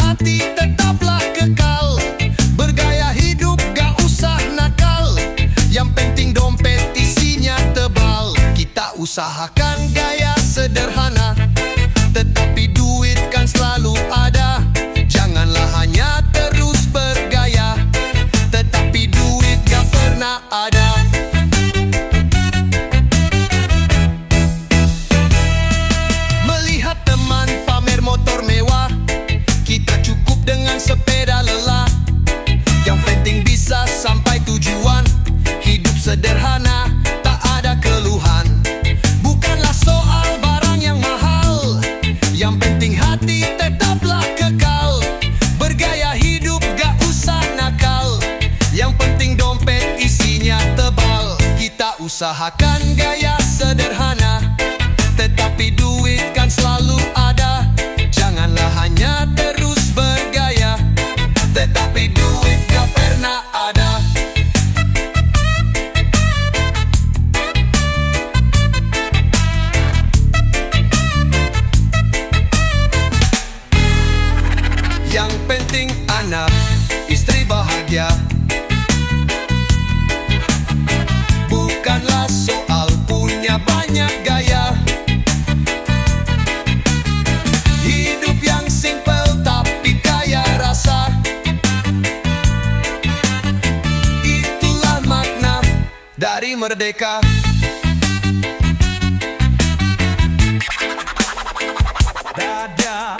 hati tetaplah kekal. Bergaya hidup gak usah nakal, yang penting dompet isinya tebal. Kita usahakan gaya sederhana, tetapi duit kan selalu ada. Janganlah hanya terus bergaya, tetapi duit gak pernah ada. Melihat teman pamer motor mewah, kita cukup dengan sepeda lelah. Yang penting bisa sampai tujuan, hidup sederhana, tak ada keluhan. Bukanlah soal barang yang mahal, yang penting hati tetaplah kekal. Bergaya hidup gak usah nakal, yang penting dompet isinya tebal. Kita usahakan gaya sederhana, tetapi duit kan selalu ada. Janganlah hanya terus bergaya, tetapi duit gak pernah ada. Yang penting anak, istri bahagia. Bukanlah soal punya banyak gaya. Hidup yang simple tapi kaya rasa, itulah makna dari merdeka. Dada.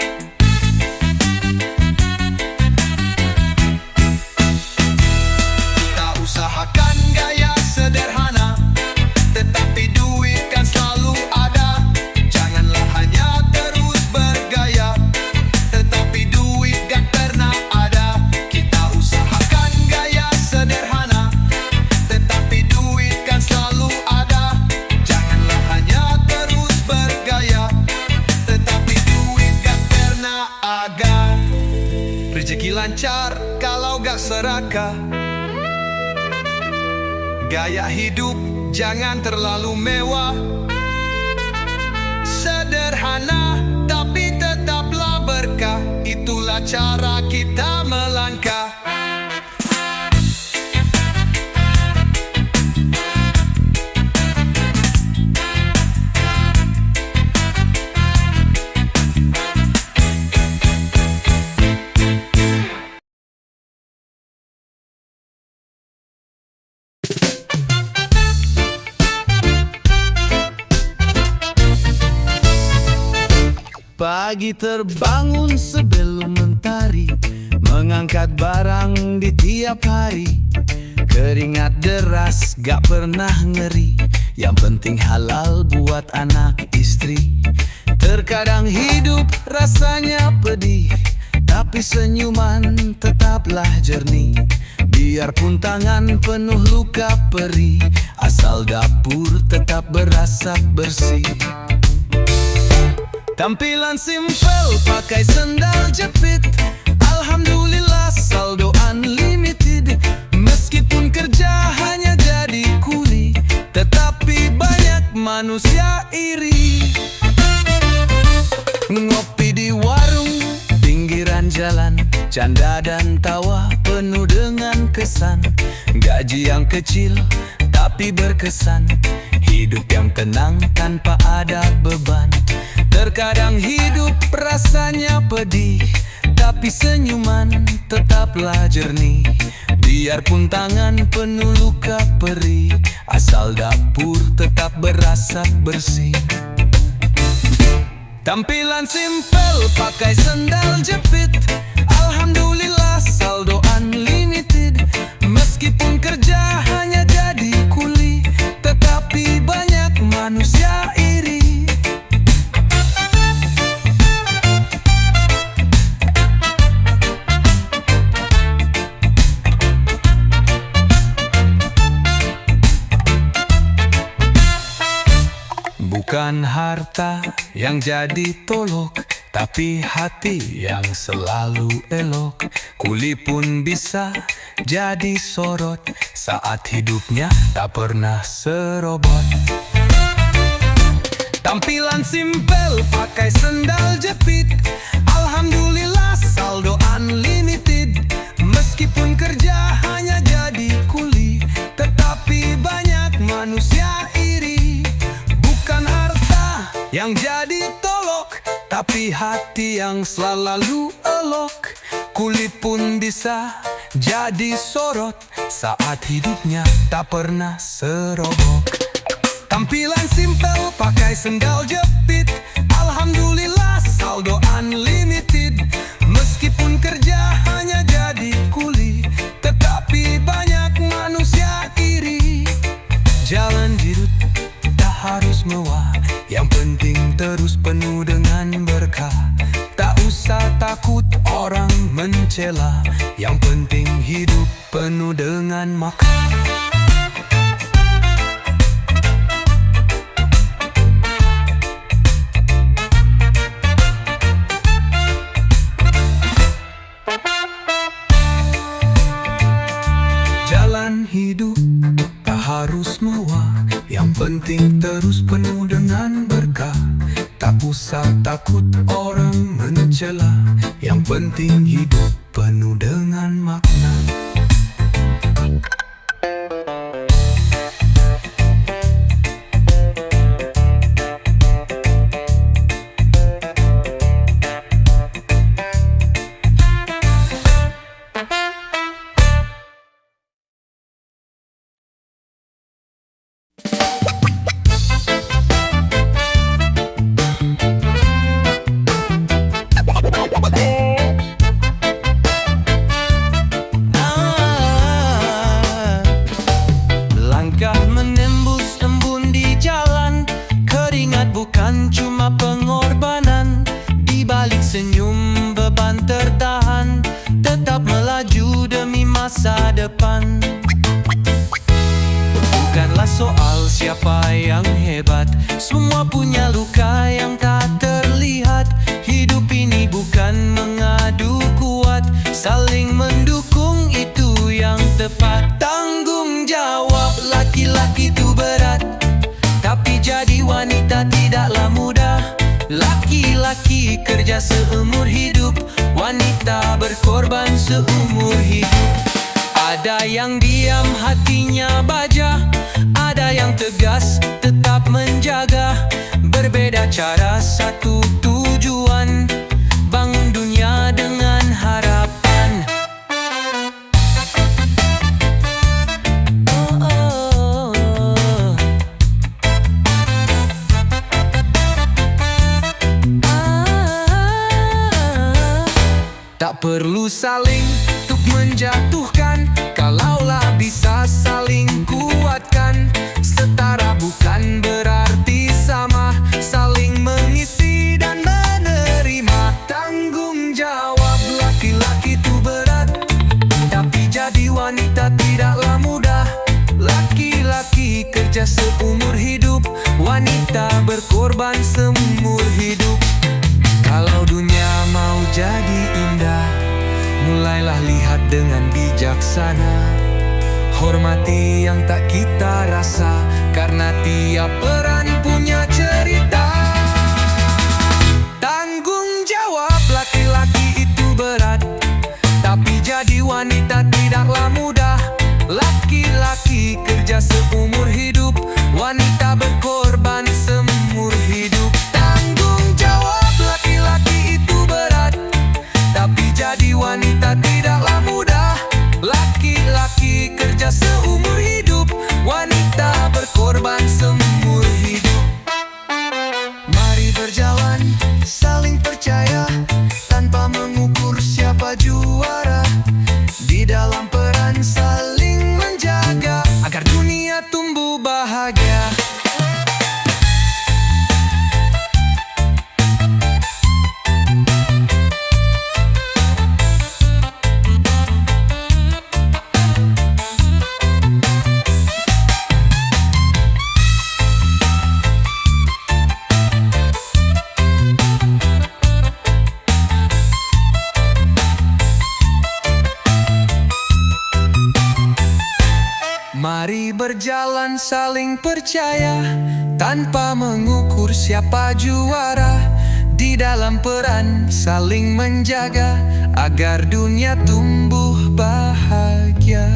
Kita usahakan gaya sederhana, tetapi duit kan selalu ada. Janganlah hanya terus bergaya, tetapi duit gak pernah ada. Kita usahakan gaya sederhana, tetapi duit kan selalu ada. Janganlah hanya terus bergaya, tetapi duit gak pernah ada. Rezeki lancar kalau gak serakah. Gaya hidup jangan terlalu mewah. Sederhana tapi tetaplah berkah, itulah cara kita melangkah. Pagi terbangun sebelum mentari, mengangkat barang di tiap hari. Keringat deras gak pernah ngeri, yang penting halal buat anak istri. Terkadang hidup rasanya pedih, tapi senyuman tetaplah jernih. Biarpun tangan penuh luka perih, asal dapur tetap berasap bersih. Tampilan simpel pakai sendal jepit, alhamdulillah saldo unlimited. Meskipun kerja hanya jadi kuli, tetapi banyak manusia iri. Ngopi di warung pinggiran jalan, canda dan tawa penuh dengan kesan. Gaji yang kecil tapi berkesan, hidup yang tenang tanpa ada beban. Terkadang hidup rasanya pedih, tapi senyuman tetaplah jernih. Biarpun tangan penuh luka perih, asal dapur tetap berasap bersih. Tampilan simpel pakai sendal jepit, alhamdulillah saldo unlimited. Meskipun kerja hanya jadi kuli, tetapi banyak manusia iri. Bukan harta yang jadi tolok, tapi hati yang selalu elok. Kuli pun bisa jadi sorot, saat hidupnya tak pernah serobot. Tampilan simpel pakai sendal jepit, alhamdulillah saldo tapi hati yang selalu elok. Kulit pun bisa jadi sorot saat hidupnya tak pernah serobok. Tampilan simpel pakai sendal jepit, alhamdulillah saldo unlimited. Meskipun kerja hanya jadi kuli, tetapi banyak manusia iri. Jalan hidup tak harus mewah, yang penting terus penuh dengan berkah. Tak usah takut orang mencela, yang penting hidup penuh dengan makna. Jalan hidup tak harus mewah, yang penting terus penuh dengan berkah. Tak usah takut orang mencela, yang penting hidup penuh dengan makna. Langkah menembus embun di jalan, keringat bukan cuma pengorbanan. Di balik senyum beban tertahan, tetap melaju demi masa depan. Bukanlah soal siapa yang hebat, semua punya luka yang tak terlihat. Hidup ini bukan mengadu kuat, saling mendukung itu yang tepat. Tanggung jawab laki-laki itu berat, tapi jadi wanita tidaklah mudah. Laki-laki kerja seumur hidup, wanita berkorban seumur hidup. Ada yang diam hatinya baja, ada yang tegas tetap menjaga. Berbeda cara satu tujuan, bangun dunia dengan harapan. Tak perlu saling untuk menjatuhkan, kalaulah bisa saling kuatkan. Setara bukan berarti sama, saling mengisi dan menerima. Tanggung jawab laki-laki itu berat, tapi jadi wanita tidaklah mudah. Laki-laki kerja seumur hidup, wanita berkorban seumur hidup. Kalau dunia mau jadi indah, mulailah lihat dengan bijaksana. Hormati yang tak kita rasa, karena tiap peran punya cerita. Tanggung jawab laki-laki itu berat, tapi jadi wanita tidaklah mudah. Laki-laki kerja seumur hidup, wanita berkorban seumur hidup. Tanggung jawab laki-laki itu berat, tapi jadi wanita tidaklah mudah. Laki-laki kerja seumur hidup, wanita berkorban seumur hidup. Mari berjalan saling percaya, tanpa mengukur siapa juara. Di dalam peran saling menjaga, agar dunia tumbuh bahagia. Mari berjalan saling percaya, tanpa mengukur siapa juara. Di dalam peran saling menjaga, agar dunia tumbuh bahagia.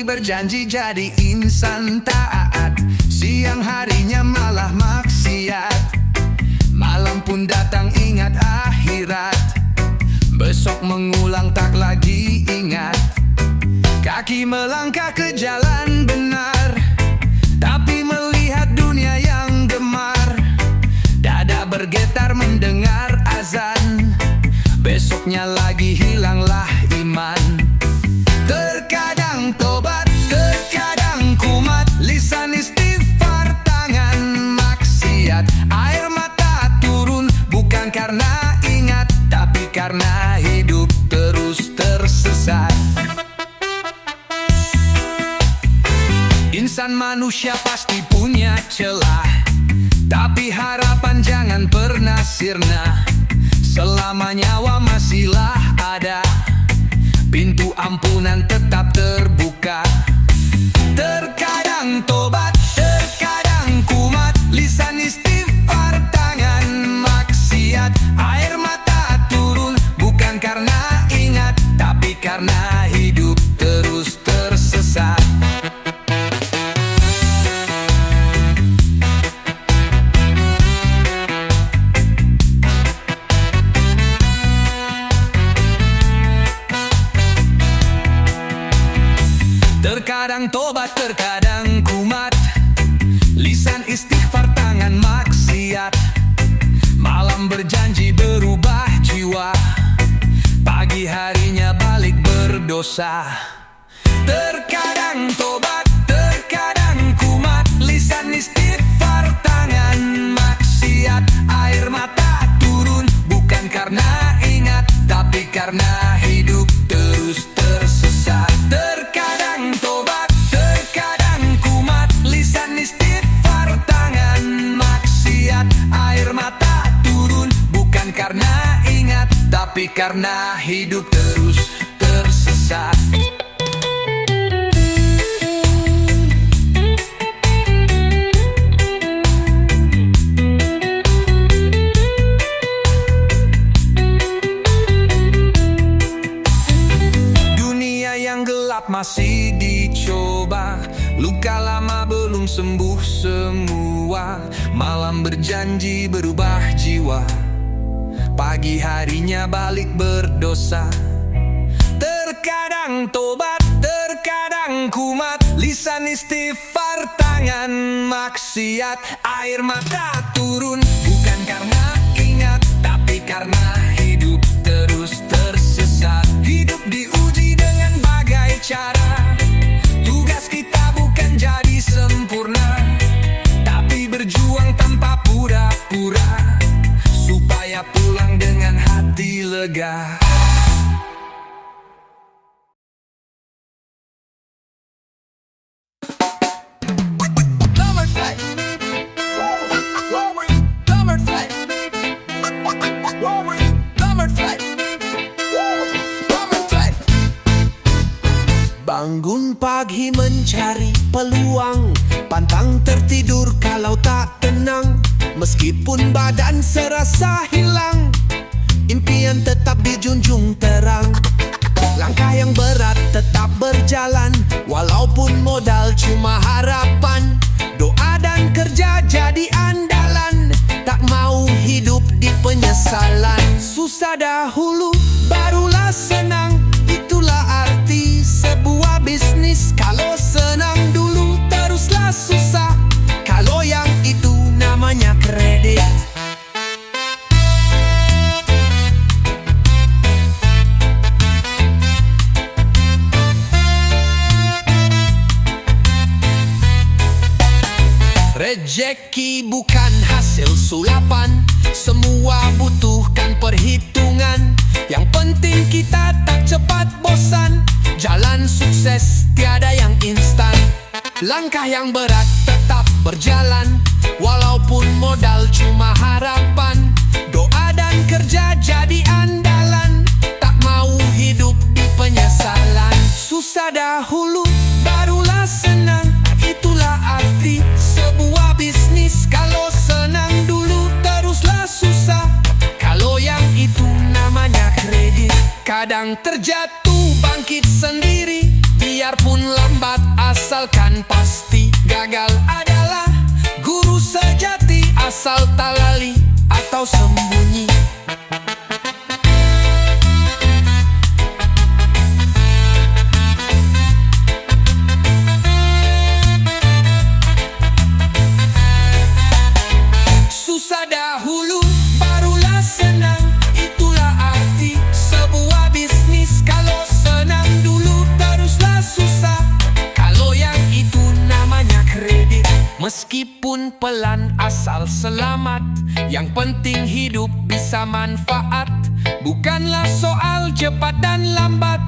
berjanji jadi insan taat, siang harinya malah maksiat. Malam pun datang ingat akhirat, besok mengulang tak lagi ingat. Kaki melangkah ke jalan benar, tapi melihat dunia yang gemar. Dada bergetar mendengar azan, besoknya lagi hilanglah iman. Terkadang tobat, terkadang kumat, lisan istighfar, tangan maksiat. Air mata turun bukan karena ingat, tapi karena hidup terus tersesat. Insan manusia pasti punya celah, tapi harapan jangan pernah sirna. Selama nyawa masihlah ada, pintu ampunan tetap terbuka. Terkadang tobat, terkadang kumat, lisan istighfar, tangan maksiat. Air mata turun bukan karena ingat, tapi karena hidup terus tersesat. Terkadang tobat, terkadang kumat, lisan istighfar, tangan maksiat. Malam berjanji berubah jiwa, pagi harinya balik berdosa. Terkadang tobat, terkadang kumat, lisan istighfar, tangan maksiat. Air mata turun bukan karena ingat, tapi karena hidup terus tersesat. Terkadang tobat, terkadang kumat, lisan istighfar, tangan maksiat. Air mata turun bukan karena ingat, tapi karena hidup terus tersesat. Masih dicoba, luka lama belum sembuh semua. Malam berjanji berubah jiwa, pagi harinya balik berdosa. Terkadang tobat, terkadang kumat, lisan istighfar, tangan maksiat. Air mata turun bukan karena ingat, tapi karena hidup terus tersesat. Hidup diuji dengan bagai cara, tugas kita bukan jadi sempurna, tapi berjuang tanpa pura-pura, supaya pulang dengan hati lega. Bangun pagi mencari peluang, pantang tertidur kalau tak tenang. Meskipun badan serasa hilang, impian tetap dijunjung terang. Langkah yang berat tetap berjalan, walaupun modal cuma harapan. Doa dan kerja jadi andalan, tak mau hidup di penyesalan. Susah dahulu barulah senang, itulah arti sebuah bisnis. Kalau senang dulu teruslah susah, kalau yang itu namanya kredit. Rejeki bukan hasil sulapan, semua butuhkan perhitungan. Yang penting kita tak cepat bosan, jalan sukses tiada yang instan. Langkah yang berat tetap berjalan, walaupun modal cuma harapan. Doa dan kerja jadi andalan, tak mau hidup di penyesalan. Susah dahulu barulah senang, itulah arti sebuah bisnis. Kalau senang dulu teruslah susah, kalau yang itu namanya kredit. Kadang terjatuh bangkit sendiri, biarpun lambat asalkan pasti. Gagal adalah guru sejati, asal tak lali atau sembunyi. Susah dahulu, barulah senang. Itulah arti sebuah bisnis. Kalau senang dulu, teruslah susah. Kalau yang itu namanya kredit. Meskipun pelan, asal selamat. Yang penting hidup bisa manfaat. Bukanlah soal cepat dan lambat,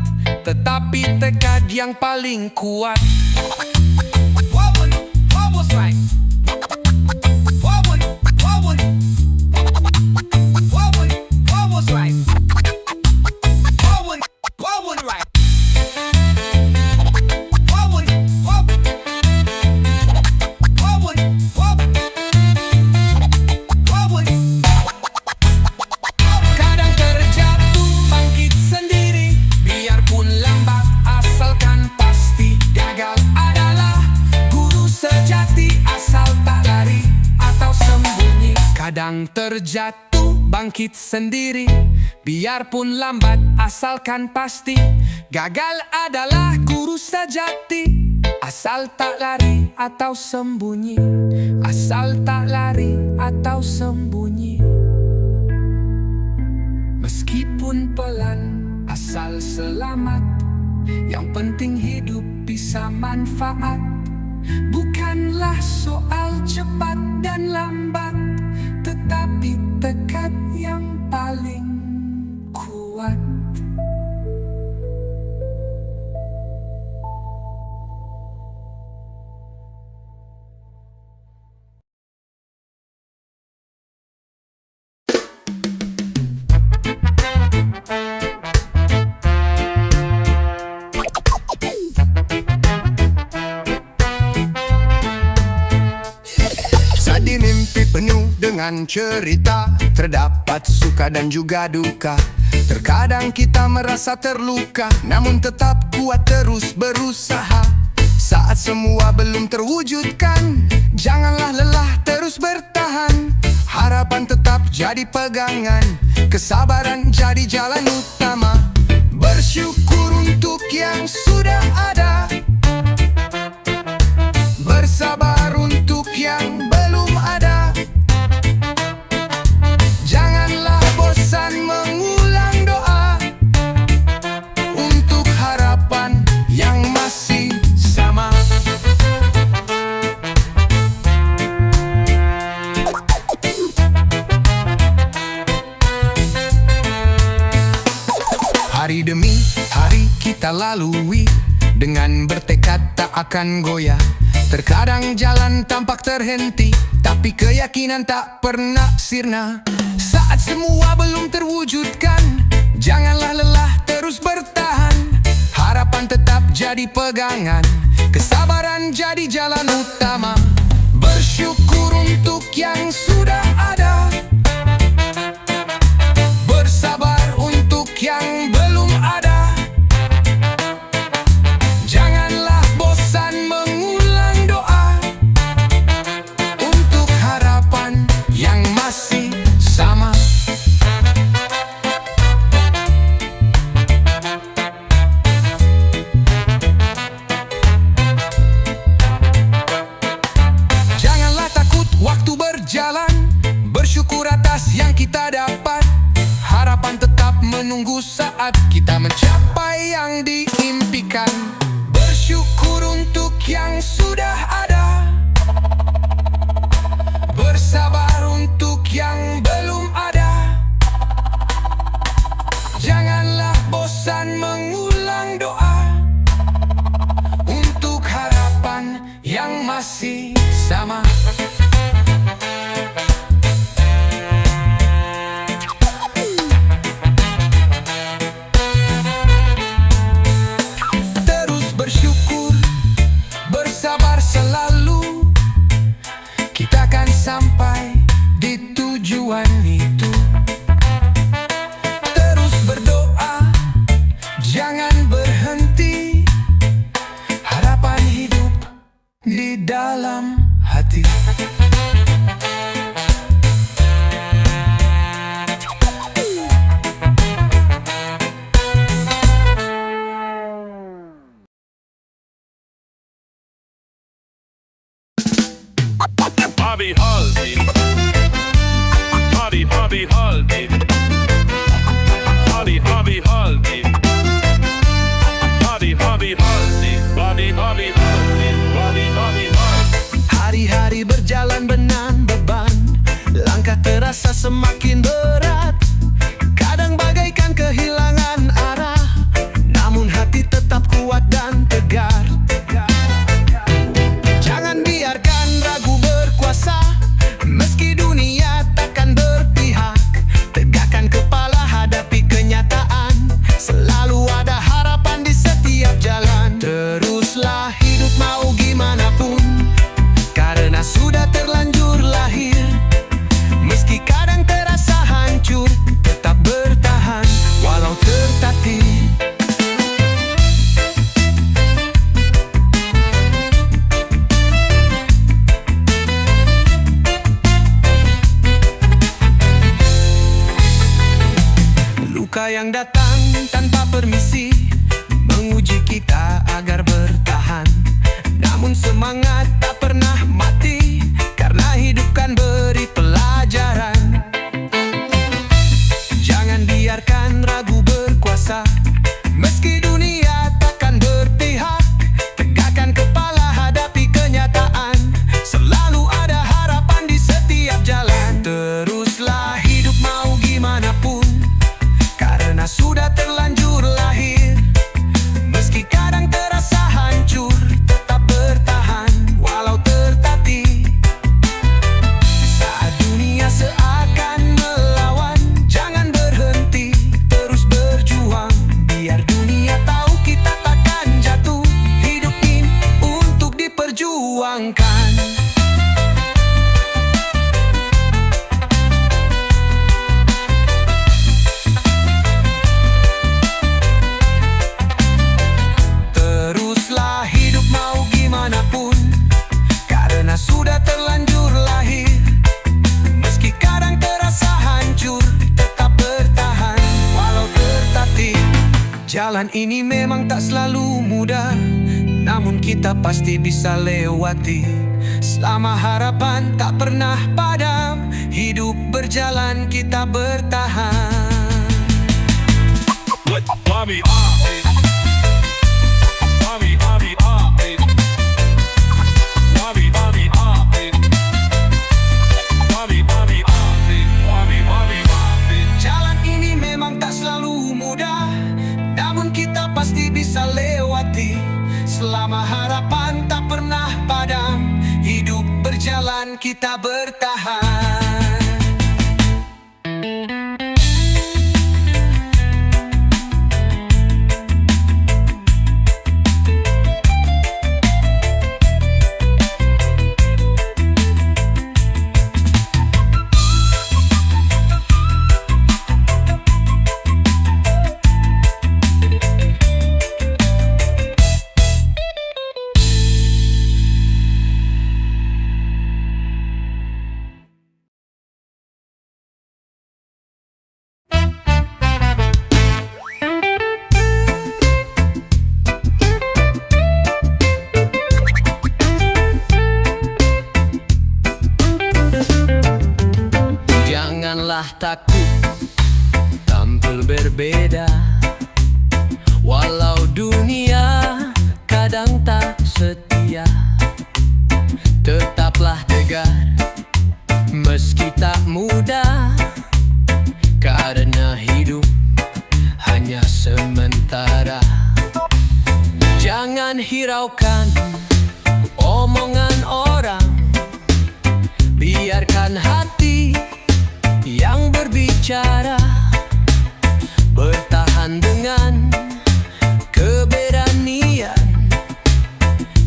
tetapi tekad yang paling kuat. Kadang terjatuh, bangkit sendiri. Biarpun lambat, asalkan pasti. Gagal adalah guru sejati, asal tak lari atau sembunyi. Kadang terjatuh, bangkit sendiri. Biarpun lambat, asalkan pasti. Gagal adalah guru sejati, asal tak lari atau sembunyi. Asal tak lari atau sembunyi. Meskipun pelan, asal selamat. Yang penting hidup bisa manfaat. Bukanlah soal cepat dan lambat, tetapi tekad yang paling kuat. Di mimpi penuh dengan cerita, terdapat suka dan juga duka. Terkadang kita merasa terluka, namun tetap kuat terus berusaha. Saat semua belum terwujudkan, janganlah lelah, terus bertahan. Harapan tetap jadi pegangan, kesabaran jadi jalan utama. Bersyukur untuk yang sudah ada, bersabar untuk yang belum ada. Janganlah bosan mengulang doa untuk harapan yang masih sama. Hari demi hari kita lalui, dengan bertekad tak akan goyah. Terkadang jalan tampak terhenti, tapi keyakinan tak pernah sirna. Saat semua belum terwujudkan, janganlah lelah, terus bertahan. Harapan tetap jadi pegangan, kesabaran jadi jalan utama. Bersyukur untuk yang sudah ada, bersabar untuk yang belum ada. Janganlah bosan mengulang doa untuk harapan yang masih sama. Janganlah takut waktu berjalan, bersyukur atas yang kita dapat. Harapan tetap menunggu saat kita mencapai yang diimpikan. Bersyukur untuk yang sudah ada, bersabar untuk yang belum ada. Janganlah bosan mengulang doa untuk harapan yang masih sama. Terus bersyukur, bersabar selalu, kita akan sampai di tujuan itu. Terus berdoa, jangan berhenti, Hobby Haldi. Hobby Haldi. Hobby Haldi. Hobby Haldi. Hobby Haldi. Hari-hari berjalan benang beban, langkah terasa semakin berat. Kadang bagaikan kehilangan arah, namun hati tetap kuat dan tegar. Jangan biarkan ragu berkuasa, meski dunia takkan berpihak. Tegakkan kepala, hadapi kenyataan, selalu ada harapan di setiap jalan. Teruslah hidup mau gimana pun, karena sudah terlanjur lahir. Meski kadang terasa hancur, tetap bertahan walau tertatih. Luka yang datang tanpa permisi menguji kita agar bertahan. Namun semangat tak pernah mati, karena hidup kan beri pelajaran. Jangan biarkan ragu berkuasa, meski dunia takkan berpihak. Tegakkan kepala, hadapi kenyataan, selalu ada harapan di setiap jalan. Teruslah hidup mau gimana pun, karena sudah terlanjur lahir. Meski kadang terasa hancur, tetap bertahan walau tertatih. Saat dunia seakan melawan, jangan berhenti, terus berjuang. Biar dunia tahu kita takkan jatuh, hidup ini untuk diperjuangkan. Teruslah hidup mau gimana pun, karena sudah terlanjur lahir. Meski kadang terasa hancur, tetap bertahan walau tertatih. Jalan ini memang tak selalu mudah, namun kita pasti bisa lewati. Selama harapan tak pernah padam, hidup berjalan kita bertahan. Hobby Haldi. Hobby Haldi. Hobby Haldi. Hobby Haldi. Jalan ini memang tak selalu mudah, namun kita pasti bisa lewati. Selama harapan tak pernah padam, hidup berjalan kita bertahan. Janganlah takut tampil berbeda, walau dunia kadang tak setia. Tetaplah tegar, meski tak mudah, karena hidup hanya sementara. Jangan hiraukan omongan orang, biarkan hati yang berbicara. Bertahan dengan keberanian,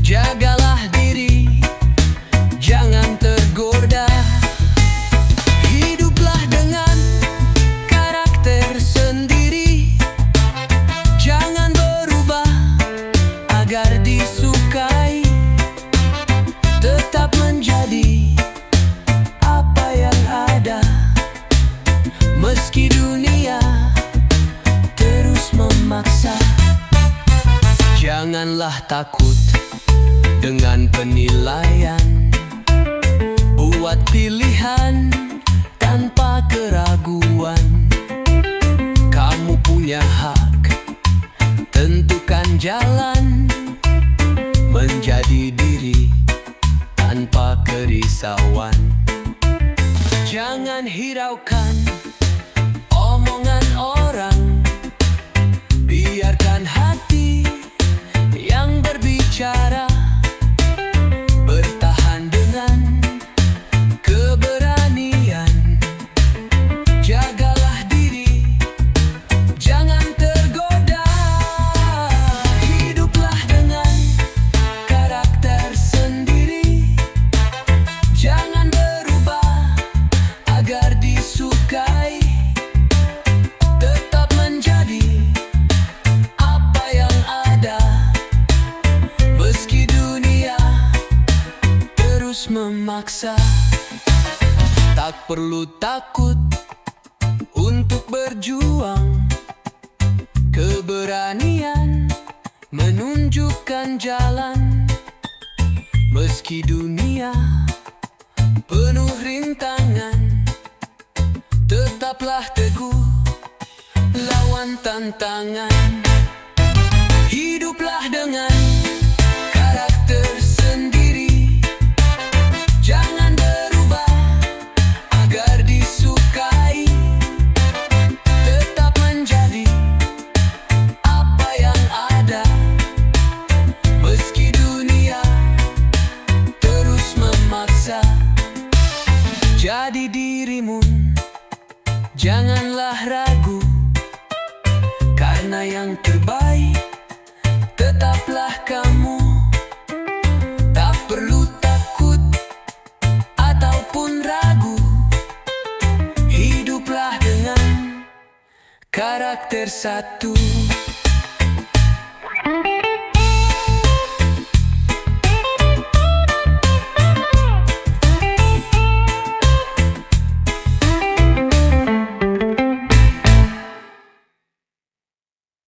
jagalah diri, jangan tergoda. Hiduplah dengan karakter sendiri, jangan berubah agar disukai. Tetap menjadi apa yang ada, meski dunia terus memaksa. Janganlah takut dengan penilaian, Buat pilihan tanpa keraguan. Kamu punya hak tentukan jalan, menjadi diri tanpa kerisauan. Jangan hiraukan omongan orang, biarkan hati yang berbicara. Bertahan dengan keberanian, jagalah diri, jangan tergoda. Hiduplah dengan karakter sendiri, jangan berubah agar disukai. Tetap menjadi apa yang ada, meski dunia terus memaksa. Tak perlu takut untuk berjuang, keberanian menunjukkan jalan. Meski dunia penuh rintangan, tetaplah teguh lawan tantangan. Hiduplah dengan karakter sendiri, jangan berubah agar disukai. Tetap menjadi apa yang ada, meski dunia terus memaksa. Jadi dirimu, janganlah ragu, karena yang terbaik tetaplah kamu. Tak perlu takut ataupun ragu, hiduplah dengan karakter satu.